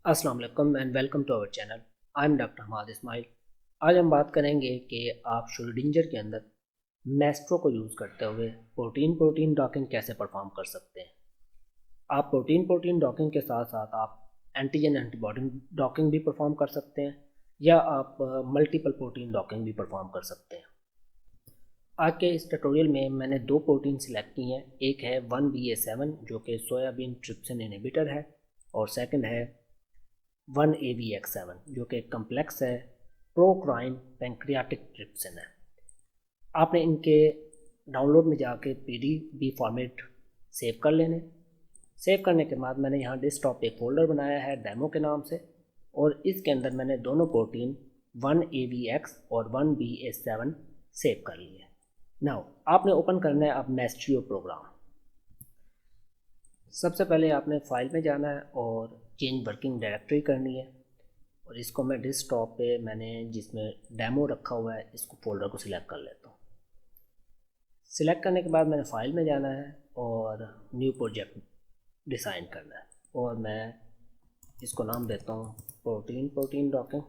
अस्सलाम वालेकुम and welcome to our channel. I am doctor Hamad Ismail. आज हम बात करेंगे कि आप श्रोडिंगर के अंदर मैस्ट्रो को यूज़ करते हुए प्रोटीन प्रोटीन डॉकिंग कैसे परफॉर्म कर सकते हैं। आप प्रोटीन प्रोटीन डॉकिंग के साथ साथ आप एंटीजन एंटीबॉडी डॉकिंग भी परफॉर्म कर सकते हैं या आप मल्टीपल प्रोटीन डॉकिंग भी परफॉर्म कर सकते हैं। आज के इस ट्यूटोरियल में मैंने दो प्रोटीन सिलेक्ट की हैं। एक है 1BA7 जो कि सोयाबीन ट्रिप्सिन इनहिबिटर है और सेकंड है 1ABX7 जो कि कम्प्लेक्स है प्रोक्राइन पेंक्रियाटिक ट्रिप्सिन है। आपने इनके डाउनलोड में जाके पीडीबी फॉर्मेट सेव कर लेने। सेव करने के बाद मैंने यहाँ डेस्कटॉप पे एक फोल्डर बनाया है डेमो के नाम से और इसके अंदर मैंने दोनों प्रोटीन 1ABX और 1BA7 सेव कर लिए। नाउ आपने ओपन करना है अब मैस्ट्रियो प्रोग्राम। सबसे पहले आपने फाइल में जाना है और चेंज वर्किंग डायरेक्टरी करनी है और इसको मैं डेस्कटॉप पे मैंने जिसमें डेमो रखा हुआ है इसको फोल्डर को सिलेक्ट कर लेता हूँ। सिलेक्ट करने के बाद मैंने फाइल में जाना है और न्यू प्रोजेक्ट डिज़ाइन करना है और मैं इसको नाम देता हूँ प्रोटीन प्रोटीन डॉकिंग।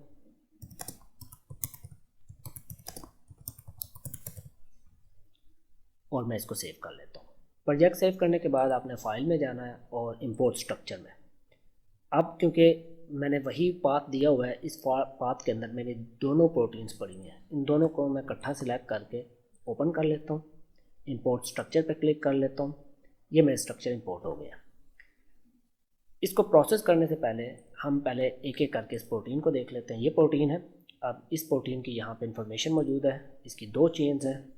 और मैं इसको सेव कर लेता हूँ। प्रोजेक्ट सेव करने के बाद आपने फाइल में जाना है और इंपोर्ट स्ट्रक्चर में। अब क्योंकि मैंने वही पाथ दिया हुआ है इस पाथ के अंदर मेरी दोनों प्रोटीन्स पड़ी हुई हैं, इन दोनों को मैं इकट्ठा सिलेक्ट करके ओपन कर लेता हूँ। इंपोर्ट स्ट्रक्चर पर क्लिक कर लेता हूँ। ये मेरा स्ट्रक्चर इंपोर्ट हो गया। इसको प्रोसेस करने से पहले हम पहले एक एक करके इस प्रोटीन को देख लेते हैं। ये प्रोटीन है। अब इस प्रोटीन की यहाँ पे इंफॉर्मेशन मौजूद है। इसकी दो चेन्स हैं।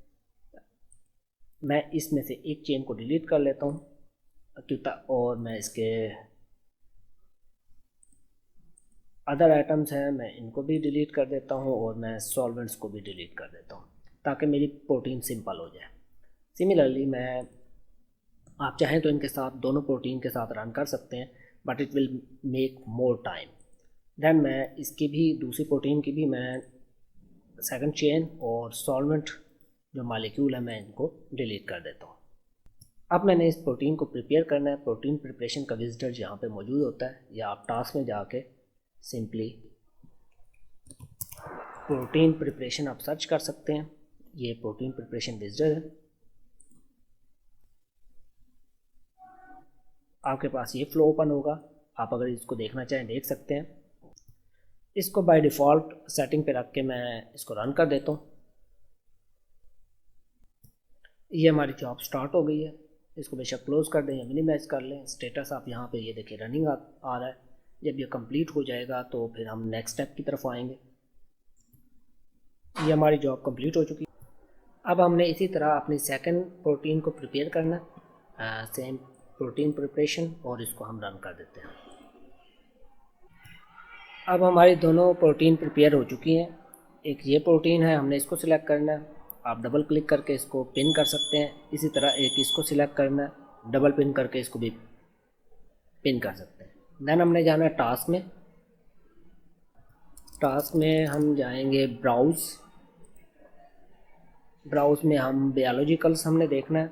मैं इसमें से एक चेन को डिलीट कर लेता हूँ और मैं इसके अदर आइटम्स हैं मैं इनको भी डिलीट कर देता हूँ और मैं सॉल्वेंट्स को भी डिलीट कर देता हूँ ताकि मेरी प्रोटीन सिंपल हो जाए। सिमिलरली मैं आप चाहें तो इनके साथ दोनों प्रोटीन के साथ रन कर सकते हैं but it will make more time. Then मैं इसकी भी दूसरी प्रोटीन की भी मैं सेकंड चेन और सॉल्वेंट जो मालिक्यूल है मैं इनको डिलीट कर देता हूँ। अब मैंने इस प्रोटीन को प्रिपेयर करना है। प्रोटीन प्रिपरेशन का विजिटर यहाँ पे मौजूद होता है या आप टास्क में जाके सिंपली प्रोटीन प्रिपरेशन आप सर्च कर सकते हैं। ये प्रोटीन प्रिपरेशन विजिटर है। आपके पास ये फ्लो ओपन होगा। आप अगर इसको देखना चाहें देख सकते हैं। इसको बाय डिफ़ॉल्ट सेटिंग पे रख के मैं इसको रन कर देता हूँ। ये हमारी जॉब स्टार्ट हो गई है। इसको बेशक क्लोज़ कर दें या मिनिमाइज कर लें। स्टेटस आप यहाँ पे ये देखिए रनिंग आ रहा है। जब ये कंप्लीट हो जाएगा तो फिर हम नेक्स्ट स्टेप की तरफ आएंगे। ये हमारी जॉब कंप्लीट हो चुकी है। अब हमने इसी तरह अपनी सेकंड प्रोटीन को प्रिपेयर करना सेम प्रोटीन प्रिपरेशन और इसको हम रन कर देते हैं। अब हमारी दोनों प्रोटीन प्रिपेयर हो चुकी हैं। एक ये प्रोटीन है, हमने इसको सिलेक्ट करना है। आप डबल क्लिक करके इसको पिन कर सकते हैं। इसी तरह एक इसको सिलेक्ट करना है, डबल पिन करके इसको भी पिन कर सकते हैं। देन हमने जाना है टास्क में। टास्क में हम जाएंगे ब्राउज़ में हम बायोलॉजिकल्स हमने देखना है।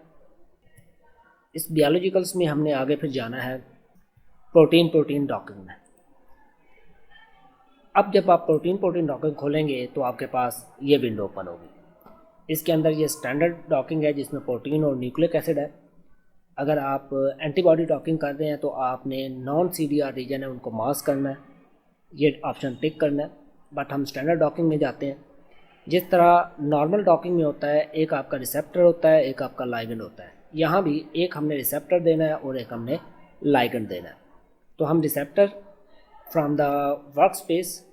इस बायोलॉजिकल्स में हमने आगे फिर जाना है प्रोटीन प्रोटीन डॉकिंग में। अब जब आप प्रोटीन प्रोटीन डॉकिंग खोलेंगे तो आपके पास ये विंडो ओपन होगी। इसके अंदर ये स्टैंडर्ड डॉकिंग है जिसमें प्रोटीन और न्यूक्लिक एसिड है। अगर आप एंटीबॉडी डॉकिंग कर रहे हैं तो आपने नॉन CDR रीजन है उनको मास्क करना है, ये ऑप्शन टिक करना है। बट हम स्टैंडर्ड डॉकिंग में जाते हैं। जिस तरह नॉर्मल डॉकिंग में होता है एक आपका रिसेप्टर होता है, एक आपका लाइगेंड होता है। यहाँ भी एक हमने रिसेप्टर देना है और एक हमने लाइगेंड देना है। तो हम receptor from the work space,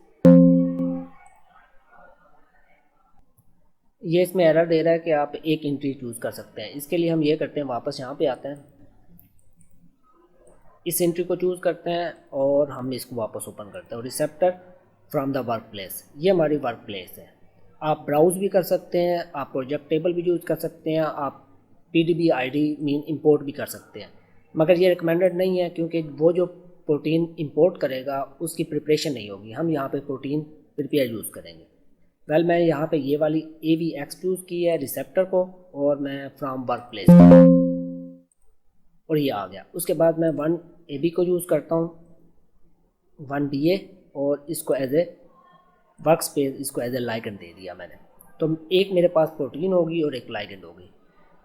ये इसमें एरर दे रहा है कि आप एक एंट्री चूज़ कर सकते हैं। इसके लिए हम ये करते हैं, वापस यहाँ पे आते हैं, इस एंट्री को चूज़ करते हैं और हम इसको वापस ओपन करते हैं और receptor from the work place, ये हमारी वर्क प्लेस है। आप ब्राउज़ भी कर सकते हैं, आप प्रोजेक्ट टेबल भी यूज़ कर सकते हैं, आप PDB ID मीन इंपोर्ट भी कर सकते हैं। मगर ये रिकमेंडेड नहीं है क्योंकि वो जो प्रोटीन इंपोर्ट करेगा उसकी प्रिपरेशन नहीं होगी। हम यहाँ पे प्रोटीन प्रिपेयर यूज़ करेंगे। वेल मैं यहाँ पे ये वाली AVX चूज़ की है रिसेप्टर को और मैं फ्रॉम वर्क प्लेस और ये आ गया। उसके बाद मैं 1AB को यूज़ करता हूँ 1 DA और इसको एज ए वर्क स्पेस, इसको एज ए लाइगेंड दे दिया मैंने। तो एक मेरे पास प्रोटीन होगी और एक लाइगेंड होगी।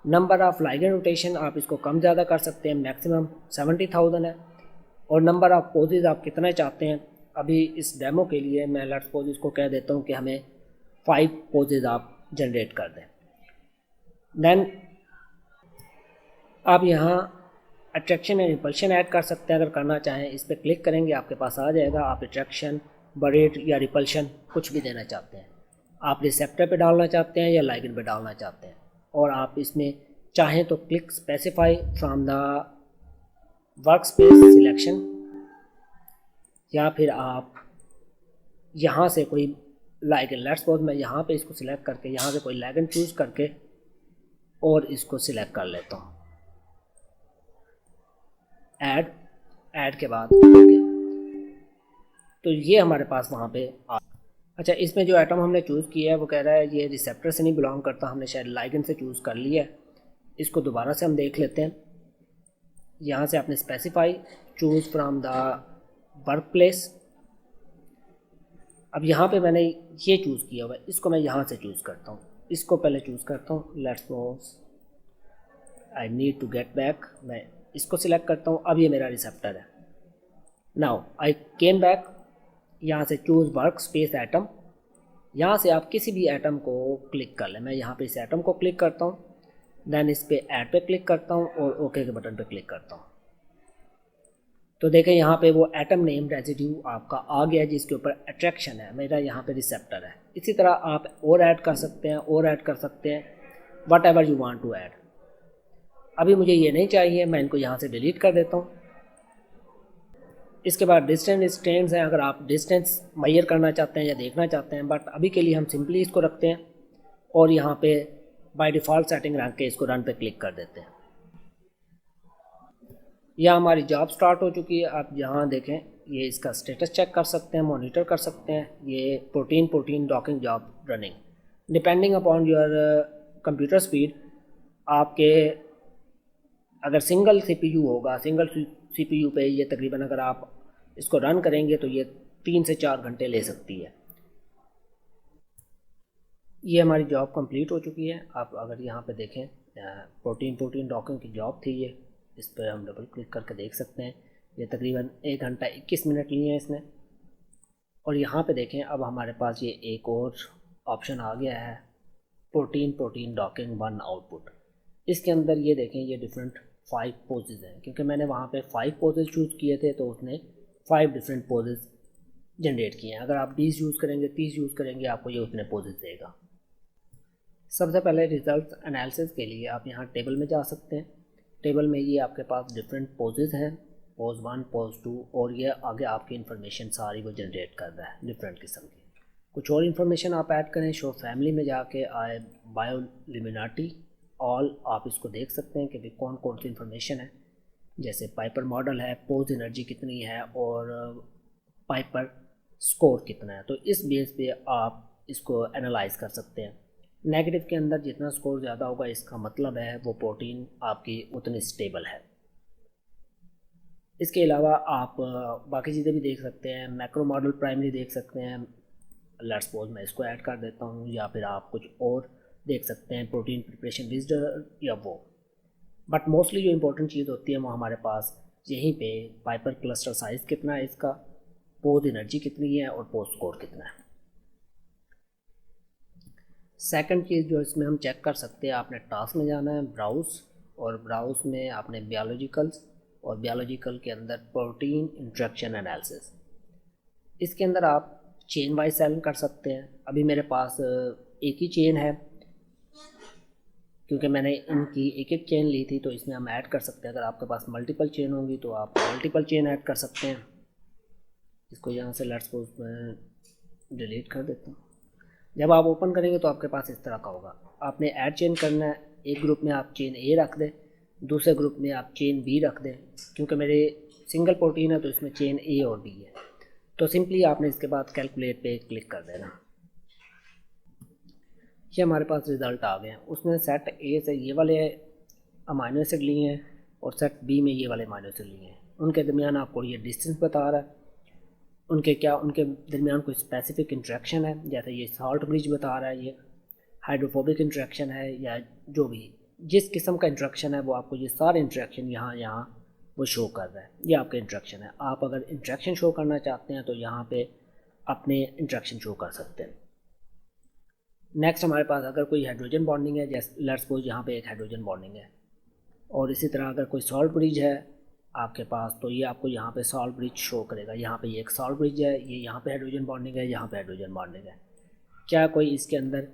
नंबर ऑफ़ लाइगेंड रोटेशन आप इसको कम ज़्यादा कर सकते हैं, मैक्सिमम 70,000 है। और नंबर ऑफ़ पोजेज आप कितना चाहते हैं, अभी इस डेमो के लिए मैं लेट्स सपोज इसको कह देता हूँ कि हमें 5 पोजेज आप जनरेट कर दें। देन आप यहाँ अट्रैक्शन एंड रिपल्शन ऐड कर सकते हैं अगर करना चाहें। इस पर क्लिक करेंगे आपके पास आ जाएगा, आप अट्रैक्शन, बरेट या रिपल्शन कुछ भी देना चाहते हैं। आप रिसेप्टर पे डालना चाहते हैं या लाइगेंड पे डालना चाहते हैं। और आप इसमें चाहें तो click specify from the work space selection, या फिर आप यहाँ से कोई लाइगेंड, लेट्स सपोज मैं यहाँ पे इसको सिलेक्ट करके यहाँ से कोई लाइगेंड चूज़ करके और इसको सिलेक्ट कर लेता हूँ। ऐड के बाद ओके, तो ये हमारे पास वहाँ पे अच्छा, इसमें जो एटम हमने चूज़ किया है वो कह रहा है ये रिसेप्टर से नहीं बिलोंग करता, हमने शायद लाइगेंड से चूज़ कर लिया है। इसको दोबारा से हम देख लेते हैं। यहाँ से आपने specify choose from the work place. अब यहाँ पे मैंने ये चूज़ किया हुआ है, इसको मैं यहाँ से चूज़ करता हूँ। इसको पहले चूज़ करता हूँ, let's suppose I need to get back, मैं इसको सिलेक्ट करता हूँ। अब ये मेरा रिसेप्टर है। नाउ आई केम बैक, यहाँ से चूज़ वर्क स्पेस एटम, यहाँ से आप किसी भी एटम को क्लिक कर लें। मैं यहाँ पे इस एटम को क्लिक करता हूँ, देन इस पे ऐड पे क्लिक करता हूँ और ओके के बटन पे क्लिक करता हूँ। तो देखें यहाँ पे वो एटम नेम रेजिड्यू आपका आ गया जिसके ऊपर अट्रैक्शन है, मेरा यहाँ पे रिसेप्टर है। इसी तरह आप और ऐड कर सकते हैं, और ऐड कर सकते हैं, whatever you want to add. अभी मुझे ये नहीं चाहिए, मैं इनको यहाँ से डिलीट कर देता हूँ। इसके बाद डिस्टेंस स्ट्रेंड्स हैं, अगर आप डिस्टेंस मेजर करना चाहते हैं या देखना चाहते हैं, बट अभी के लिए हम सिंपली इसको रखते हैं और यहाँ पे बाय डिफ़ॉल्ट सेटिंग रख के इसको रन पे क्लिक कर देते हैं। यह हमारी जॉब स्टार्ट हो चुकी है। आप यहाँ देखें, ये इसका स्टेटस चेक कर सकते हैं, मॉनिटर कर सकते हैं। ये protein docking job running, depending upon your computer speed. आपके अगर सिंगल CPU होगा, सिंगल CPU पे ये तकरीबन अगर आप इसको रन करेंगे तो ये 3 से 4 घंटे ले सकती है। ये हमारी जॉब कंप्लीट हो चुकी है। आप अगर यहाँ पे देखें, प्रोटीन डॉकिंग की जॉब थी ये, इस पर हम डबल क्लिक करके देख सकते हैं। ये तकरीबन 1 घंटा 21 मिनट लिए हैं इसने। और यहाँ पे देखें, अब हमारे पास ये एक और ऑप्शन आ गया है, प्रोटीन डॉकिंग 1 आउटपुट। इसके अंदर ये देखें, ये डिफरेंट 5 पोजेज हैं, क्योंकि मैंने वहाँ पे 5 पोजेज चूज़ किए थे तो उसने 5 डिफरेंट पोजेज जनरेट किए हैं। अगर आप 20 यूज़ करेंगे, 30 यूज़ करेंगे, आपको ये उतने पोजेज देगा। सबसे पहले रिजल्ट एनालिसिस के लिए आप यहाँ टेबल में जा सकते हैं। टेबल में ये आपके पास डिफरेंट पोजेज हैं, पोज 1, पोज 2, और ये आगे आपकी इन्फॉर्मेशन सारी वो जनरेट कर रहा है डिफरेंट किस्म की। कुछ और इन्फॉर्मेशन आप ऐड करें, शो फैमिली में जाके आए बायोलिमिनाटी ऑल, आप इसको देख सकते हैं कि कौन कौन सी इन्फॉर्मेशन है। जैसे पाइपर मॉडल है, पोज एनर्जी कितनी है और पाइपर स्कोर कितना है। तो इस बेस पे आप इसको एनालाइज कर सकते हैं। नेगेटिव के अंदर जितना स्कोर ज़्यादा होगा, इसका मतलब है वो प्रोटीन आपकी उतनी स्टेबल है। इसके अलावा आप बाकी चीज़ें भी देख सकते हैं, मैक्रो मॉडल प्राइमरी देख सकते हैं। लेट्स सपोज मैं इसको ऐड कर देता हूँ, या फिर आप कुछ और देख सकते हैं, प्रोटीन प्रिपरेशन विजिटर या वो। बट मोस्टली जो इम्पोर्टेंट चीज़ होती है वो हमारे पास यहीं पे पाइपर क्लस्टर साइज़ कितना है इसका, पोज एनर्जी कितनी है और पोज स्कोर कितना है। सेकंड चीज़ जो इसमें हम चेक कर सकते हैं, आपने टास्क में जाना है, ब्राउज़, और ब्राउज़ में आपने बायोलॉजिकल्स, और बायोलॉजिकल के अंदर प्रोटीन इंट्रैक्शन एनालिसिस। इसके अंदर आप चेन वाइज सेलेक्ट कर सकते हैं। अभी मेरे पास एक ही चेन है, क्योंकि मैंने इनकी एक एक चेन ली थी, तो इसमें हम ऐड कर सकते हैं। अगर आपके पास मल्टीपल चेन होंगी तो आप मल्टीपल चेन ऐड कर सकते हैं। इसको यहाँ से लेट्स सपोज मैं डिलीट कर देता हूँ। जब आप ओपन करेंगे तो आपके पास इस तरह का होगा। आपने ऐड चेन करना है, एक ग्रुप में आप चेन ए रख दें, दूसरे ग्रुप में आप चेन बी रख दें। क्योंकि मेरे सिंगल प्रोटीन है तो इसमें चेन ए और बी है, तो सिंपली आपने इसके बाद कैलकुलेट पे क्लिक कर देना। ये हमारे पास रिज़ल्ट आ गए हैं। उसने सेट ए से ये वाले अमाइनो एसिड लिए हैं और सेट बी में ये वाले अमाइनो एसिड लिए हैं। उनके दरमियान आपको ये डिस्टेंस बता रहा है। उनके दरमियान कोई स्पेसिफिक इंटरेक्शन है, जैसे ये सॉल्ट ब्रिज बता रहा है, ये हाइड्रोफोबिक इंटरेक्शन है, या जो भी जिस किस्म का इंटरेक्शन है वो आपको ये सारे इंटरेक्शन यहाँ वो शो कर रहा है। ये आपका इंटरेक्शन है। आप अगर इंटरेक्शन शो करना चाहते हैं तो यहाँ पे अपने इंटरेक्शन शो कर सकते हैं। नेक्स्ट हमारे पास अगर कोई हाइड्रोजन बॉन्डिंग है, जैसे लेट्स सपोज यहाँ पे एक हाइड्रोजन बॉन्डिंग है, और इसी तरह अगर कोई सॉल्ट ब्रिज है आपके पास, तो ये आपको यहाँ पे सॉल्ट ब्रिज शो करेगा। यहाँ पे ये एक सॉल्ट ब्रिज है, ये यहाँ पे हाइड्रोजन बॉन्डिंग है, यहाँ पे हाइड्रोजन बॉन्डिंग है। क्या कोई इसके अंदर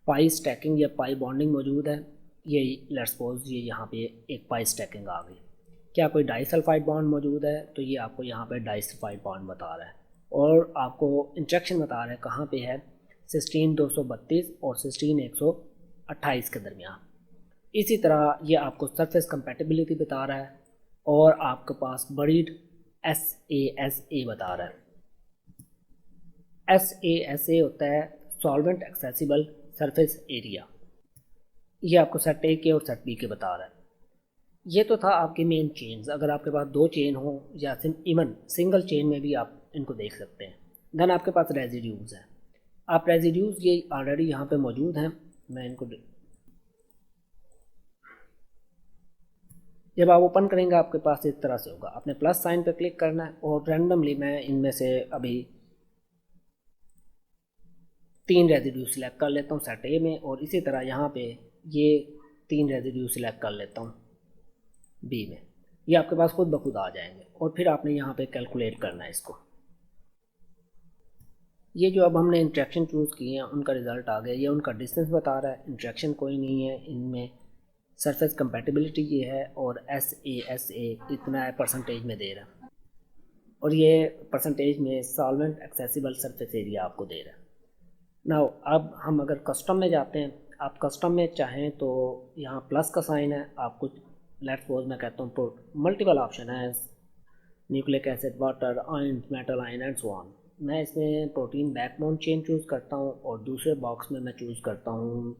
पाई स्टैकिंग या पाई बॉन्डिंग मौजूद है? ये लेट्स सपोज ये यहाँ पे एक पाई स्टैकिंग आ गई। क्या कोई डाइसल्फाइड बॉन्ड मौजूद है? तो ये आपको यहाँ पे डाइसल्फाइड बॉन्ड बता रहा है, और आपको इंटरेक्शन बता रहा है कहाँ पे है, सिस्टीन 232 और सिस्टीन 128 के दरमियान। इसी तरह ये आपको सरफेस कंपैटिबिलिटी बता रहा है, और आपके पास बरीड SA बता रहा है। SA होता है सॉल्वेंट एक्सेसिबल सरफेस एरिया। ये आपको सेट ए के और सेट बी के बता रहा है। ये तो था आपके मेन चेन्स। अगर आपके पास दो चेन हो या इवन सिंगल चेन में भी आप इनको देख सकते हैं। देन आपके पास रेजिड्यूज़ हैं। आप रेजिड्यूज़ ये ऑलरेडी यहाँ पे मौजूद हैं। मैं इनको जब आप ओपन करेंगे आपके पास इस तरह से होगा। आपने प्लस साइन पे क्लिक करना है, और रैंडमली मैं इनमें से अभी 3 रेजिड्यू सिलेक्ट कर लेता हूँ सेट ए में, और इसी तरह यहाँ पे ये 3 रेजिड्यू सिलेक्ट कर लेता हूँ बी में। ये आपके पास खुद ब खुद आ जाएंगे, और फिर आपने यहाँ पे कैलकुलेट करना है इसको। ये जो अब हमने इंट्रैक्शन चूज़ किए हैं उनका रिज़ल्ट आ गया। ये उनका डिस्टेंस बता रहा है, इंट्रैक्शन कोई नहीं है इनमें। सरफेस कंपैटिबिलिटी ये है, और SA इतना है परसेंटेज में दे रहा है, और ये परसेंटेज में सॉल्वेंट एक्सेसिबल सरफेस एरिया आपको दे रहा है। नाउ अब हम अगर कस्टम में जाते हैं, आप कस्टम में चाहें तो यहाँ प्लस का साइन है। आपको लेट्स सपोज मैं कहता हूँ मल्टीपल ऑप्शन है, nucleic acid, water, ion, metal ion and so on. मैं इसमें प्रोटीन बैकबोन चेन चूज़ करता हूँ, और दूसरे बॉक्स में मैं चूज़ करता हूँ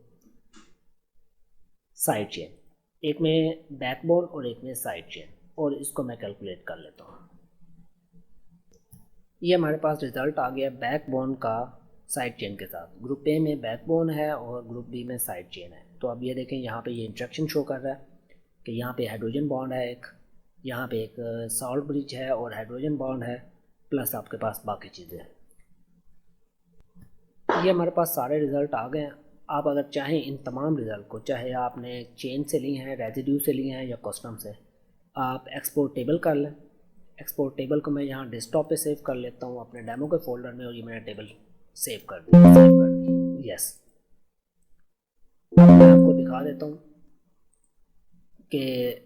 साइड चेन। एक में बैकबोन और एक में साइड चेन, और इसको मैं कैलकुलेट कर लेता हूँ। ये हमारे पास रिज़ल्ट आ गया बैकबोन का साइड चेन के साथ। ग्रुप ए में बैकबोन है और ग्रुप बी में साइड चेन है। तो अब ये देखें यहाँ पे ये इंट्रैक्शन शो कर रहा है कि यहाँ पे हाइड्रोजन बॉन्ड है एक, यहाँ पे एक सॉल्ट ब्रिज है और हाइड्रोजन बॉन्ड है, प्लस आपके पास बाकी चीज़ें हैं। ये हमारे पास सारे रिज़ल्ट आ गए हैं। आप अगर चाहें इन तमाम रिज़ल्ट को, चाहे आपने चेन से लिए हैं, रेजिड्यू से लिए हैं या कस्टम से, आप एक्सपोर्ट टेबल कर लें। एक्सपोर्ट टेबल को मैं यहाँ डेस्कटॉप पे सेव कर लेता हूँ अपने डेमो के फोल्डर में, और ये मैंने टेबल सेव कर दी। यस, अब मैं आपको दिखा देता हूँ कि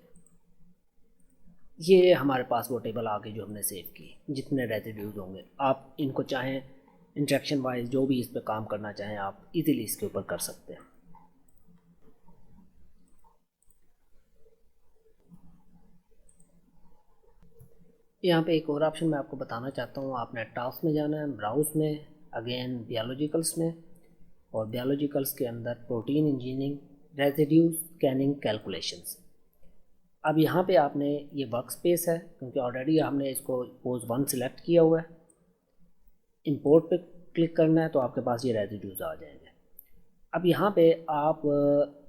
ये हमारे पास वो टेबल आ गई जो हमने सेव की, जितने रेजिड्यूज होंगे। आप इनको चाहें इंट्रैक्शन वाइज जो भी इस पर काम करना चाहें आप इजीली इसके ऊपर कर सकते हैं। यहाँ पे एक और ऑप्शन मैं आपको बताना चाहता हूँ। आपने टास्क में जाना है, ब्राउज में, अगेन बायोलॉजिकल्स में, और बायोलॉजिकल्स के अंदर protein engineering, residue scanning, calculations. अब यहाँ पे आपने ये वर्क स्पेस है, क्योंकि ऑलरेडी हमने इसको पोज 1 सिलेक्ट किया हुआ है। इंपोर्ट पे क्लिक करना है तो आपके पास ये रेजिड्यूज आ जाएंगे। अब यहाँ पे आप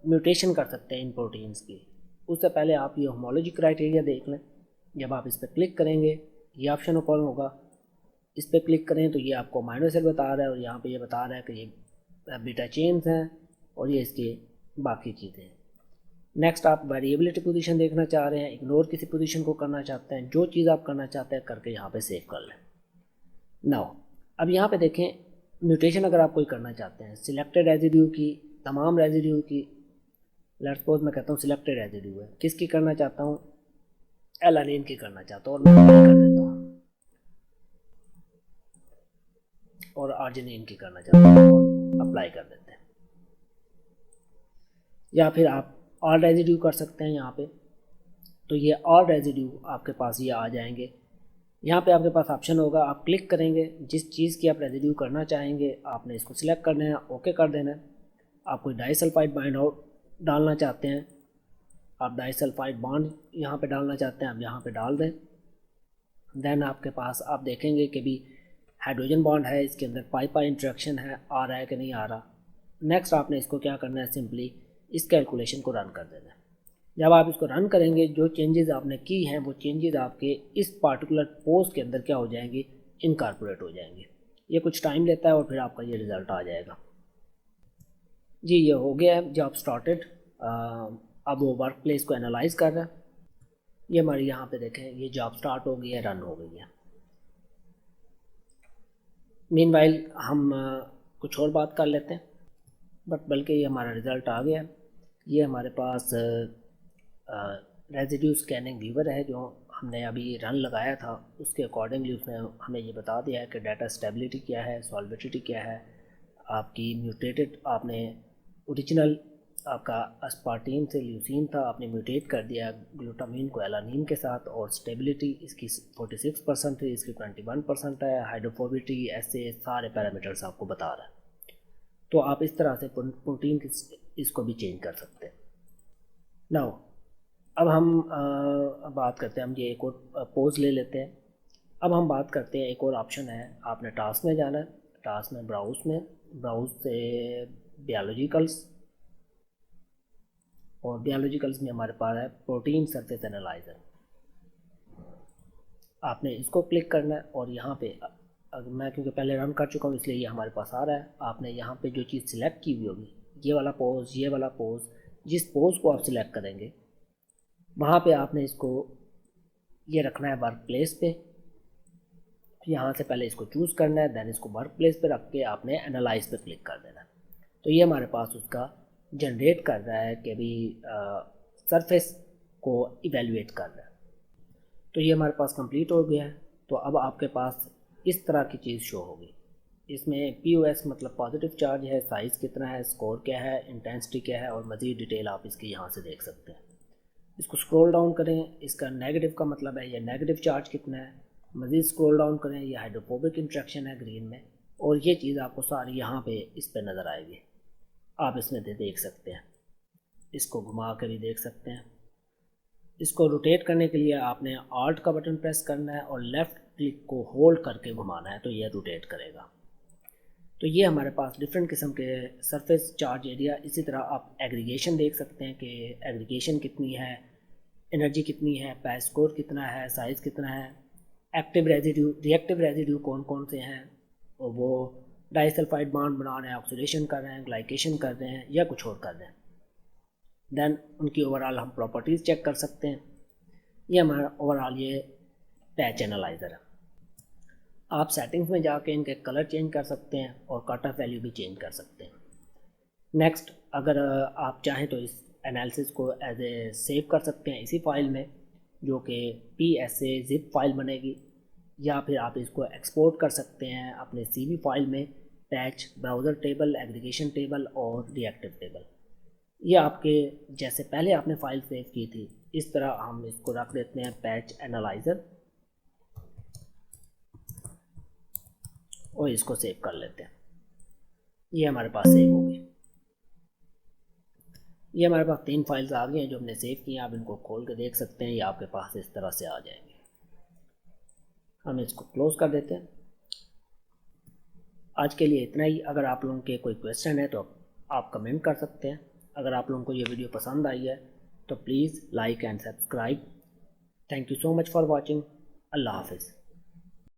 म्यूटेशन कर सकते हैं इन प्रोटीन्स की। उससे पहले आप ये होमोलॉजी क्राइटेरिया देख लें। जब आप इस पर क्लिक करेंगे ये ऑप्शन ओपन होगा, इस पर क्लिक करें तो ये आपको अमीनो एसिड बता रहा है, और यहाँ पे ये बता रहा है कि ये बीटा चेन्स हैं और ये इसके बाकी चीज़ें हैं। नेक्स्ट आप वेरिएबिलिटी पोजीशन देखना चाह रहे हैं, इग्नोर किसी पोजीशन को करना चाहते हैं, जो चीज़ आप करना चाहते हैं करके यहाँ पे सेव कर लें। नाउ अब यहाँ पे देखें, म्यूटेशन अगर आप कोई करना चाहते हैं, सिलेक्टेड रेजिड्यू की, तमाम रेजिड्यू की, लेट्स सपोज मैं कहता हूँ सिलेक्टेड रेजिड्यू है, किसकी करना चाहता हूँ, एलानिन की करना चाहता हूँ, और मैं अप्लाई कर देता हूँ, और आर्जिनिन की करना चाहता हूँ और अप्लाई कर देते हैं। या फिर आप ऑल रेजिड्यू कर सकते हैं यहाँ पे, तो ये ऑल रेजिड्यू आपके पास ये आ जाएंगे। यहाँ पे आपके पास ऑप्शन होगा, आप क्लिक करेंगे, जिस चीज़ की आप रेजिड्यू करना चाहेंगे आपने इसको सिलेक्ट करना है, ओके कर देना है। आप कोई डाइसल्फाइड बाइंड आउट डालना चाहते हैं, आप डाइसल्फाइड बॉन्ड यहाँ पे डालना चाहते हैं, आप यहाँ पे डाल दें। देन आपके पास आप देखेंगे कि भी हाइड्रोजन बॉन्ड है, इसके अंदर पाई पाई इंट्रैक्शन है, आ रहा है कि नहीं आ रहा। नेक्स्ट आपने इसको क्या करना है, सिंपली इस कैलकुलेशन को रन कर देना है। जब आप इसको रन करेंगे, जो चेंजेस आपने की हैं वो चेंजेस आपके इस पार्टिकुलर पोज के अंदर क्या हो जाएंगे, इनकॉर्पोरेट हो जाएंगे। ये कुछ टाइम लेता है और फिर आपका ये रिज़ल्ट आ जाएगा। जी ये हो गया है जॉब स्टार्टेड। अब वो वर्क प्लेस को एनालाइज कर रहा है। ये हमारे यहाँ पे देखें, ये जॉब स्टार्ट हो गई है, रन हो गई है। मीनवाइल हम कुछ और बात कर लेते हैं, बल्कि ये हमारा रिज़ल्ट आ गया। ये हमारे पास रेजिड्यू स्कैनिंग व्यूवर है जो हमने अभी रन लगाया था, उसके अकॉर्डिंगली उसने हमें ये बता दिया है कि डाटा स्टेबिलिटी क्या है, सॉल्विडिटी क्या है, आपकी म्यूटेटेड, आपने ओरिजिनल आपका अस्पार्टीन से ल्यूसीन था, आपने म्यूटेट कर दिया ग्लूटामीन को एलानीन के साथ, और स्टेबिलिटी इसकी 46% है, इसकी 21% है, हाइड्रोफोबिलिटी, ऐसे सारे पैरामीटर्स आपको बता रहा है। तो आप इस तरह से प्रोटीन इसको भी चेंज कर सकते हैं। नाउ अब हम बात करते हैं, हम ये एक और पोज ले लेते हैं। अब हम बात करते हैं, एक और ऑप्शन है, आपने टास्क में जाना है, टास्क में ब्राउज से बायोलॉजिकल्स, और बायोलॉजिकल्स में हमारे पास है प्रोटीन सरफेस एनालाइजर। आपने इसको क्लिक करना है और यहाँ पे मैं क्योंकि पहले रन कर चुका हूँ इसलिए ये हमारे पास आ रहा है। आपने यहाँ पे जो चीज़ सिलेक्ट की हुई होगी, ये वाला पोज, जिस पोज को आप सिलेक्ट करेंगे वहाँ पे आपने इसको ये रखना है वर्क प्लेस पे। यहाँ से पहले इसको चूज़ करना है, देन इसको वर्क प्लेस पे रख के आपने एनालाइज पे क्लिक कर देना है। तो ये हमारे पास उसका जनरेट कर रहा है कि भी सरफेस को इवेलुएट कर रहा है। तो ये हमारे पास कंप्लीट हो गया है। तो अब आपके पास इस तरह की चीज़ शो होगी। इसमें POS मतलब पॉजिटिव चार्ज है, साइज़ कितना है, स्कोर क्या है, इंटेंसिटी क्या है, और मज़ीद डिटेल आप इसकी यहाँ से देख सकते हैं। इसको स्क्रॉल डाउन करें, इसका नेगेटिव का मतलब है ये नेगेटिव चार्ज कितना है। मज़ीद स्क्रॉल डाउन करें, ये हाइड्रोफोबिक इंट्रैक्शन है ग्रीन में, और ये चीज़ आपको सारी यहाँ पे इस पर नज़र आएगी। आप इसमें देख सकते हैं, इसको घुमा कर भी देख सकते हैं। इसको रोटेट करने के लिए आपने आल्ट का बटन प्रेस करना है और लेफ़्ट क्लिक को होल्ड करके घुमाना है, तो ये रोटेट करेगा। तो ये हमारे पास डिफरेंट किस्म के सरफेस चार्ज एरिया। इसी तरह आप एग्रीगेशन देख सकते हैं कि एग्रीगेशन कितनी है, एनर्जी कितनी है, पाई स्कोर कितना है, साइज़ कितना है, एक्टिव रेजिड्यू, रिएक्टिव रेजिड्यू कौन कौन से हैं, और वो डाइसल्फाइड बॉन्ड बना रहे हैं, ऑक्सीडेशन कर रहे हैं, ग्लाइकेशन कर रहे हैं, या कुछ और कर रहे हैं। देन उनकी ओवरऑल हम प्रॉपर्टीज़ चेक कर सकते हैं। ये हमारा ओवरऑल ये पैच एनालाइज़र है। आप सेटिंग्स में जाके इनके कलर चेंज कर सकते हैं और कट ऑफ वैल्यू भी चेंज कर सकते हैं। नेक्स्ट, अगर आप चाहें तो इस एनालिसिस को एज ए सेव कर सकते हैं इसी फाइल में, जो कि PSA जिप फाइल बनेगी, या फिर आप इसको एक्सपोर्ट कर सकते हैं अपने CV फाइल में, patch, browser table, aggregation table और रिएक्टिव टेबल। ये आपके जैसे पहले आपने फाइल सेव की थी इस तरह हम इसको रख देते हैं पैच एनालाइज़र, और इसको सेव कर लेते हैं। ये हमारे पास सेव होगी। ये हमारे पास 3 फाइल्स आ गई हैं जो हमने सेव की हैं। आप इनको खोल के देख सकते हैं, ये आपके पास इस तरह से आ जाएंगे। हम इसको क्लोज कर देते हैं। आज के लिए इतना ही। अगर आप लोगों के कोई क्वेश्चन है तो आप कमेंट कर सकते हैं। अगर आप लोगों को ये वीडियो पसंद आई है तो please like and subscribe. Thank you so much for watching. अल्लाह हाफिज़।